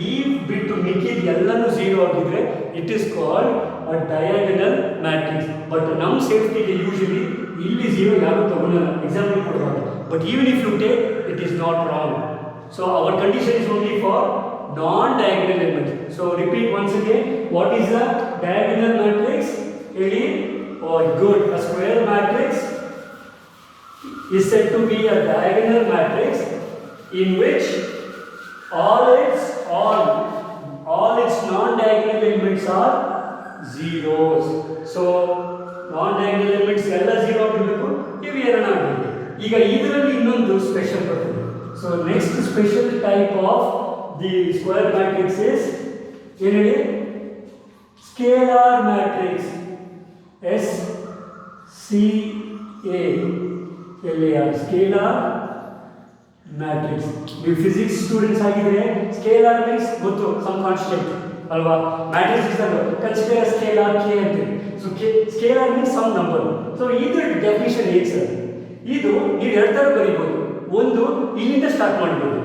ಈ ಬಿಟ್ಟು ಮಿಕ್ಕಿದ ಎಲ್ಲನೂ 0 ಆಗಿದ್ರೆ it is called a diagonal matrix. But ನಮ್ಮ ಸೇಫ್ಟಿಗೆ ಯೂಶಲಿ ಇಲ್ಲಿ 0 ಯಾರು ತಗೊಳ್ಳಲ್ಲ ಎಕ್ಸಾಂಪಲ್ ಕೊಡುವಾಗ. But even if you take, it is not wrong. So our condition is only for non-diagonal elements. So repeat once again, what is a diagonal matrix? Eli? Oh good. A square matrix is said to be a diagonal matrix in which all its non-diagonal elements are zeros. So non diagonal elements ಎಲ್ಲ 0 ಆಗಿರಬೇಕು, ಇವು ಎರಡು ಆಗಬೇಕು. ಈಗ ಇದರಲ್ಲಿ ಇನ್ನೊಂದು special ಬರ್ತದೆ. So next special type of the square matrix is ಏನು ಹೇಳಿ, scalar matrix. SCALAR scalar matrix. ನೀವು ಫಿಸಿಕ್ಸ್ ಸ್ಟೂಡೆಂಟ್ಸ್ ಆಗಿದ್ರೆ ಸ್ಕೇಲಾರ್ ಮೀನ್ಸ್ ಗೊತ್ತು, ಸಮ್ ಕಾನ್ಸ್ಟೆಂಟ್ ಅಲ್ವಾ. Matrix is consider scalar K ಅಂತ. So scalar means some number. So ಇದು definition ಹೇಗೆ sir? ಇದು ನೀವು ಎರಡು ಥರ ಬರೀಬೋದು. ಒಂದು ಇಲ್ಲಿಂದ ಸ್ಟಾರ್ಟ್ ಮಾಡ್ಬೋದು,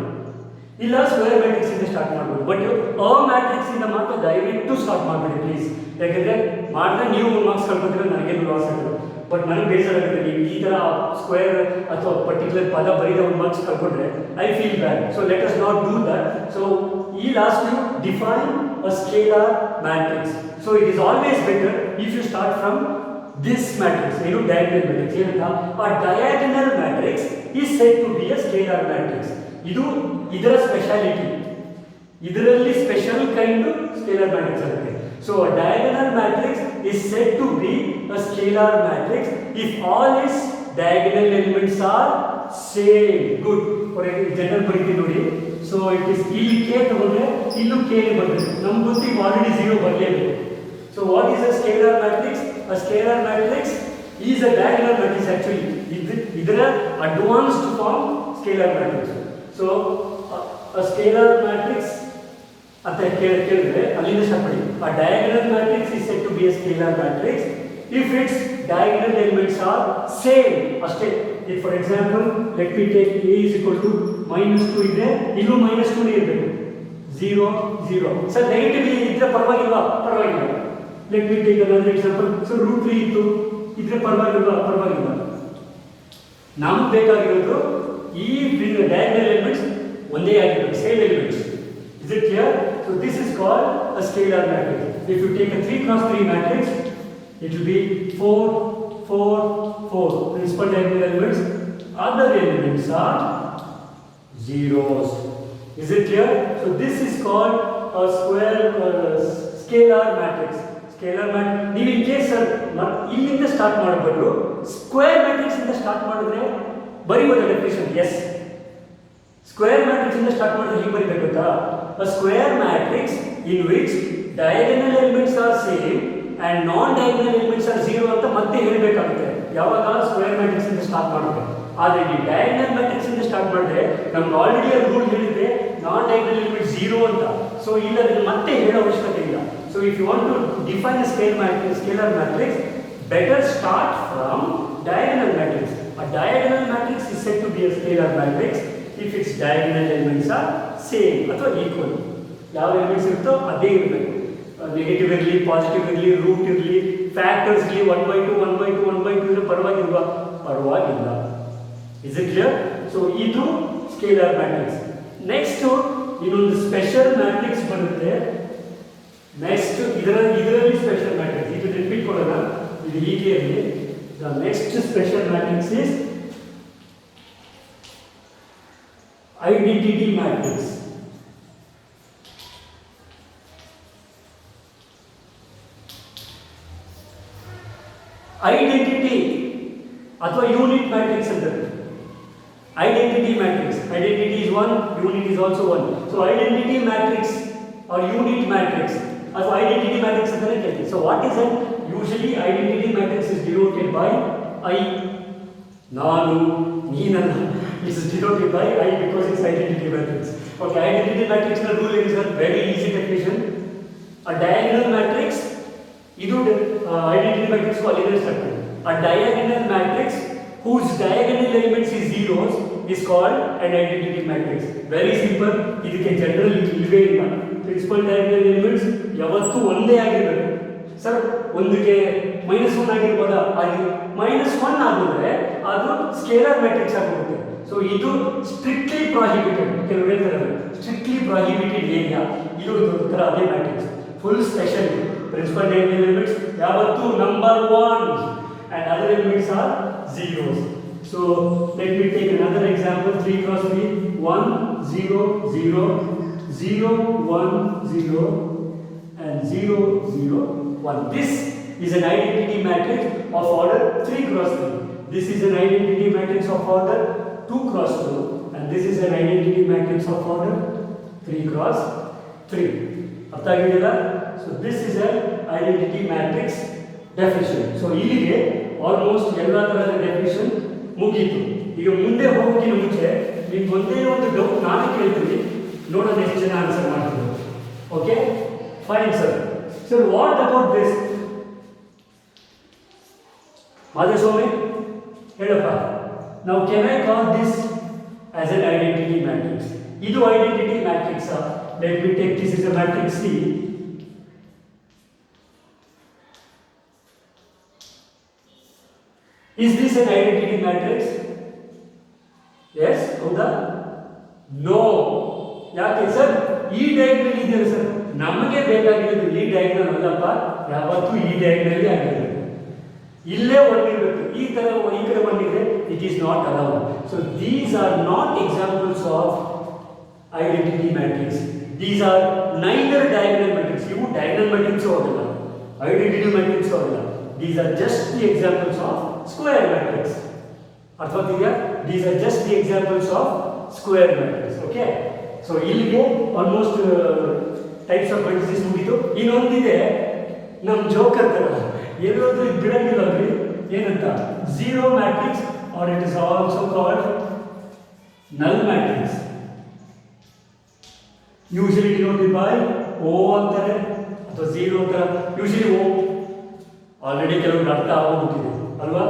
ಇಲ್ಲ ಸ್ಕ್ವೇರ್ ಮ್ಯಾಟ್ರಿಕ್ಸ್ ಇಂದ ಸ್ಟಾರ್ಟ್ ಮಾಡ್ಬೋದು. ಬಟ್ ಅ ಮ್ಯಾಟ್ರಿಕ್ಸ್ ಇಂದ ಮಾತ್ರ ದಯವಿಟ್ಟು ಸ್ಟಾರ್ಟ್ ಮಾಡಬೇಡಿ ಪ್ಲೀಸ್. ಯಾಕಂದ್ರೆ ಮಾಡಿದ್ರೆ ನೀವು ಮಾರ್ಕ್ಸ್ ಕಳ್ಕೊತೀರ, ನನಗೇನು ಲಾಸ್ ಆಗುತ್ತೆ. ಬಟ್ ನನಗೆ ಬೇಜಾರಾಗುತ್ತೆ ನೀವು ಈ ಥರ ಸ್ಕ್ವೇರ್ ಅಥವಾ ಪರ್ಟಿಕ್ಯುಲರ್ ಪದ ಬರೀದ ಒಂದು ಮಾರ್ಕ್ಸ್ ಕಳ್ಕೊಂಡ್ರೆ I feel bad. So let us not do that. So ಈ last you define a scalar matrix. So it is always better if you start from this matrix. ಏನು ಡಯಾಗನಲ್ ಮ್ಯಾಟ್ರಿಕ್ಸ್ ಏನಂತ, ಆ diagonal matrix is said to be a scalar matrix. ಇದು ಇದರ speciality, ಇದರಲ್ಲಿ special kind scalar matrix ಆಗುತ್ತೆ. So diagonal matrix is said to be a scalar matrix if all its diagonal elements are same. Good. For general ಬರೀತೀನಿ ನೋಡಿ. So it is ಇಲ್ಲಿ K ತಗೊಂಡ್ರೆ ಇಲ್ಲೂ K ಬರ್ತದೆ. ನಮ್ಗೆ ಗೊತ್ತು ಈಗ ಆಲ್ರೆಡಿ 0 ಬರಲೇಬೇಕು. So what is a scalar matrix? A scalar matrix is a diagonal matrix. Actually ಇದರ advanced form scalar matrix. So a scalar matrix ಅಂತ ಕೇಳಿದ್ರೆ ಅಲ್ಲಿಂದ ಸ್ಟಾರ್ಟ್ ಮಾಡಿ. A diagonal matrix is said to be a scalar matrix if its diagonal elements are same. ಅಷ್ಟೇ. If for example let me take A is equal to -2 ಇದ್ರೆ ಇಲ್ಲೂ -2 ಇರಬೇಕು. 0 0. Sir negative ಇದ್ರೆ ಪರವಾಗಿಲ್ವಾ? ಪರವಾಗಿಲ್ಲ. Let me take another example. So √3 ಇತ್ತು ಇದ್ರೆ ಪರವಾಗಿಲ್ವಾ? ಪರವಾಗಿಲ್ಲ. ನಮ್ಗೆ ಬೇಕಾಗಿರೋದು ಈ diagonal elements ಒಂದೇ ಆಗಿರಬೇಕು, same elements. Is it clear? So this is called a scalar matrix. If you take a 3x3 matrix, it will be 4, 4, 4. Principal diagonal elements. Other elements are zeros. Is it clear? So this is called a scalar matrix. Scalar matrix. ನೀವು in case ಇಲ್ಲಿಂದ start ಮಾಡಬಹುದು, square matrix ಇಂದ start ಮಾಡಿದ್ರೆ ಬರೀಬಹುದು definition. S, square matrix ಇಂದ start ಮಾಡಿದ್ರೆ ಹೀಗೆ ಬರೀಬೇಕು ಗೊತ್ತಾ? A square matrix in which diagonal elements are same and non-diagonal elements are 0 ಅಂತ ಮತ್ತೆ ಹೇಳಬೇಕಾಗುತ್ತೆ ಯಾವಾಗ ಸ್ಕ್ವೇರ್ ಮ್ಯಾಟ್ರಿಕ್ಸ್ ಇಂದ ಸ್ಟಾರ್ಟ್ ಮಾಡಬೇಕು. ಆದರೆ ಈ ಡಯಾಗನಲ್ ಮ್ಯಾಟ್ರಿಕ್ಸ್ ಇಂದ ಸ್ಟಾರ್ಟ್ ಮಾಡಿದ್ರೆ ನಮ್ಗೆ ಆಲ್ರೆಡಿ ಆ ರೂಲ್ ಹೇಳಿದ್ರೆ ನಾನ್ ಡಯಾಗನಲ್ ಎಲಿಮೆಂಟ್ 0 ಅಂತ. ಸೊ ಇಲ್ಲ ಅದನ್ನು ಮತ್ತೆ ಹೇಳೋ ಅವಶ್ಯಕತೆ ಇಲ್ಲ. So if you want to define a scalar matrix, better start from diagonal matrix. A diagonal matrix is said to be a scalar matrix if its diagonal elements are same ಅಥವಾ equal. ಯಾವ elements ಇರುತ್ತೋ ಅದೇ ಇರಬೇಕು. Negative ಇರಲಿ, positive ಇರಲಿ, root ಇರಲಿ, factors ಇರಲಿ, 1/2 1/2 1/2 ಇದ್ರೆ ಪರವಾಗಿಲ್ವಾ? ಪರವಾಗಿಲ್ಲ. Is it clear? ಸೊ ಇದು ಸ್ಕೇಲಾರ್ ಮ್ಯಾಟ್ರಿಕ್ಸ್. ನೆಕ್ಸ್ಟ್ ಇನ್ನೊಂದು ಸ್ಪೆಷಲ್ ಮ್ಯಾಟ್ರಿಕ್ಸ್ ಬರುತ್ತೆ. ನೆಕ್ಸ್ಟ್ ಇದರಲ್ಲಿ ಸ್ಪೆಷಲ್ ಮ್ಯಾಟ್ರಿಕ್ಸ್ ಇದು ನೆನಪಿಟ್ಕೊಳ್ಳೋಣ, ಇದು ಹೀಗೆ ಇರಲಿ. The next special matrix is identity matrix. Identity ಅಥವಾ ಯೂನಿಟ್ ಮ್ಯಾಟ್ರಿಕ್ಸ್ ಅಂತಾರೆ. Identity matrix. Identity is 1, unit is also 1. So identity matrix or unit matrix ಅಥವಾ identity matrix ಅಂತಾನೆ ಕೇಳ್ತೀವಿ. So what is it? Usually identity matrix is denoted by I. ನಾನು, ನೀನಲ್ಲ. It is denoted by I because it's identity matrix. Okay, identity matrix na rule is a very easy definition. A diagonal matrix, idu identity matrix ko already start ಮಾಡಿ. A diagonal matrix whose diagonal elements is zeros is called an identity matrix. Very simple. ಇದಕ್ಕೆ general ಇಲ್ವೇ ಇಲ್ಲ. Principal diagonal elements ಯಾವತ್ತೂ ಒಂದೇ ಆಗಿರಬೇಕು. Sir ಒಂದಕ್ಕೆ -1 ಆಗಿರ್ಬೋದಾ? ಅಲ್ಲಿ -1 ಆಗಿದ್ರೆ ಅದು ಸ್ಕೇಲಾರ್ ಮ್ಯಾಟ್ರಿಕ್ಸ್ ಆಗಿರುತ್ತೆ. ಸೊ ಇದು ಸ್ಟ್ರಿಕ್ಟ್ಲಿ ಪ್ರಾಹಿಬಿಟೆಡ್. ಕೆಲವು ಹೇಳ್ತಾರೆ ಸ್ಟ್ರಿಕ್ಟ್ಲಿ ಪ್ರಾಹಿಬಿಟೆಡ್ ಏರಿಯಾ, ಇದು ಒಂಥರ ಅದೇ matrix. Full special. Principal diagonal elements ಯಾವತ್ತೂ number 1 and other elements are zeros. So let me take another example. 3 cross 3, 1 0 0 0 1 0 and 0 0 1. This is an identity matrix of order 3 cross 3. This is an identity matrix of order 2 cross 2 and this is an identity matrix of order 3 cross 3. ಅರ್ಥ ಆಗಿದೆಯಲ್ಲ? So this is an identity matrix definition. So ಇಲ್ಲಿಗೆ almost ಎಲ್ಲ ತರಹದ definition ಮುಗೀತು. ಈಗ ಮುಂದೆ ಹೋಗೋಕ್ಕಿಂತ ಮುಂಚೆ ನಿಮ್ಗೆ ಒಂದೇ ಒಂದು ಡೌಟ್ ನಾನು ಕೇಳ್ತೀನಿ, ನೋಡೋಣ ಎಷ್ಟು ಜನ ಆನ್ಸರ್ ಮಾಡ್ತೀವಿ. Okay fine sir. Sir what about this? Madhuswamy ಹೇಳಪ್ಪ. ನಾವು can I call this as an identity matrix? ಇದು identity matrix. Let me take this is a matrix C. Is this an identity matrix? Yes, ಹೌದಾ? No. ಯಾಕೆ sir? ಈ diagonal ಇದೆಯಲ್ಲ sir, ನಮಗೆ ಬೇಕಾಗಿರೋದು ಈ ಡಯಾಗ್ನಲ್ ಅಲ್ಲಪ್ಪ, ಯಾವತ್ತೂ ಈ ಡಯಾಗ್ನಲ್ ಆಗಿರಬೇಕು. ಇಲ್ಲೇ ಒಂದಿರಬೇಕು. ಈ ತರ ಈ ಕಡೆ ಒಂದಿದ್ರೆ it is not allowed. So these are not examples of identity matrix. These are neither diagonal matrix. ಇವು ಡಯಾಗ್ನಲ್ ಮ್ಯಾಟ್ರಿಕ್ಸ್ ಹೋಗಲ್ಲ, ಐಡೆಂಟಿಟಿ ಮ್ಯಾಟ್ರಿಕ್ಸ್ ಹೋಗಲ್ಲ. These are just the examples of square matrix. ಅರ್ಥವಾಗ್ತಿದೆಯಾ? These are just the examples of square matrix. Okay? So ಇಲ್ಲಿಗೆ almost types of matrices ಮುಗಿತು. ಇನ್ನೊಂದಿದೆ ನಮ್ಮ joker ತರ, ಎಲ್ಲೋದ್ರೂ ಇದು ಬಿಡಂಗಿಲ್ಲ ಅಲ್ರಿ. ಏನಂತ? Zero matrix or it is also called null matrix. Usually denoted by O ಅಂತಾರೆ ಅಥವಾ ಝೀರೋ ಅಂತ. ಯೂಶಲಿ ಓ ಆಲ್ರೆಡಿ ಕೆಲವರು ಅರ್ಥ ಆಗೋಗ್ಬಿಟ್ಟಿದೆ ಅಲ್ವಾ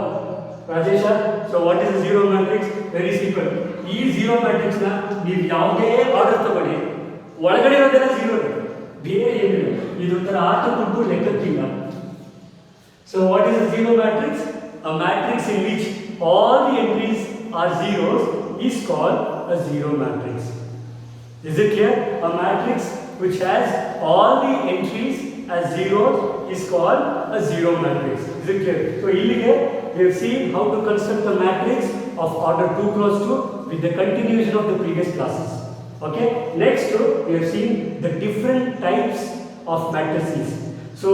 Rajesh? So what is zero matrix? Very simple. ಈ ಝೀರೋ ಮ್ಯಾಟ್ರಿಕ್ಸ್ ನ ನೀವು ಯಾವುದೇ ಆರ್ಡರ್ ತಗೊಳ್ಳಿ, ಒಳಗಡೆ ಇರೋದೆಲ್ಲ ಝೀರೋ, ಬೇರೆ ಏನಿಲ್ಲ. ಇದೊಂಥರ ಆಟ ಕೊಟ್ಟು ಲೆಕ್ಕಕ್ಕಿಲ್ಲ. So what is zero matrix? A matrix in which all the entries are zeros is called a zero matrix. Is it clear? A matrix which has all the entries as zeros is called a zero matrix. Is it clear? So illige we have seen how to construct a matrix of order 2 cross 2 with the continuation of the previous classes. Okay? Next we have seen the different types of matrices. So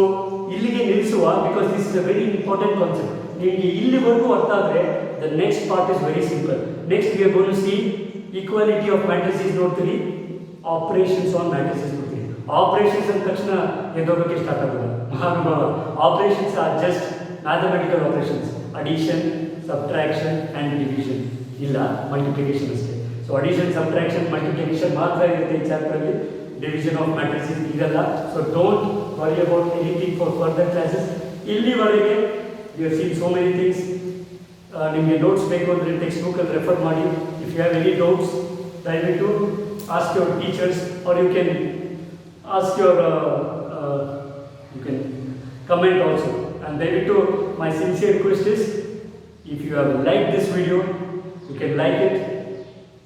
illige nilsuva because this is a very important concept. Nimge illivargu artha ಆದರೆ the next part is very simple. Next we are going to see equality of matrices ನೋಡ್ತೀವಿ, operations on matrices ನೋಡ್ತೀವಿ. Operations ಅಂದ ತಕ್ಷಣ ಎದ್ದೋಗಕ್ಕೆ start ಆಗೋದು ಮಹಾನುಭಾವ. Operations are just mathematical operations, addition, subtraction and division, ಇಲ್ಲ multiplication ಅಷ್ಟೇ. ಸೊ ಅಡಿಷನ್, ಸಬ್ಟ್ರಾಕ್ಷನ್, ಮಲ್ಟಿಪ್ಲಿಕೇಶನ್ ಮಾತ್ರ ಇರುತ್ತೆ ಈ ಚಾಪ್ಟರಲ್ಲಿ. ಡಿವಿಷನ್ ಆಫ್ ಮ್ಯಾಟ್ರಿಸಸ್ ಇರಲ್ಲ. So don't worry about anything for further classes. ಇಲ್ಲಿವರೆಗೆ you have seen so many things. ನಿಮಗೆ ನೋಟ್ಸ್ ಬೇಕು ಅಂದರೆ ಟೆಕ್ಸ್ಟ್ ಬುಕ್ಕಲ್ಲಿ ರೆಫರ್ ಮಾಡಿ. If you have any doubts ದಯವಿಟ್ಟು ask your teachers or you can ask your you can comment also. And dayvittu my sincere request is if you have liked this video you can like it,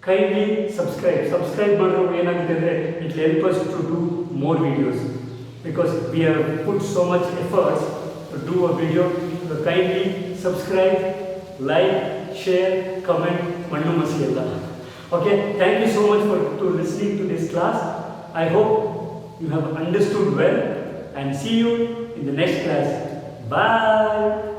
kindly subscribe madre enagutte andre it will help us to do more videos because we have put so much efforts to do a video. So kindly subscribe, like, share, comment, mannu masi ella. Okay, thank you so much for listening to this class. I hope you have understood well and see you in the next class. Bye.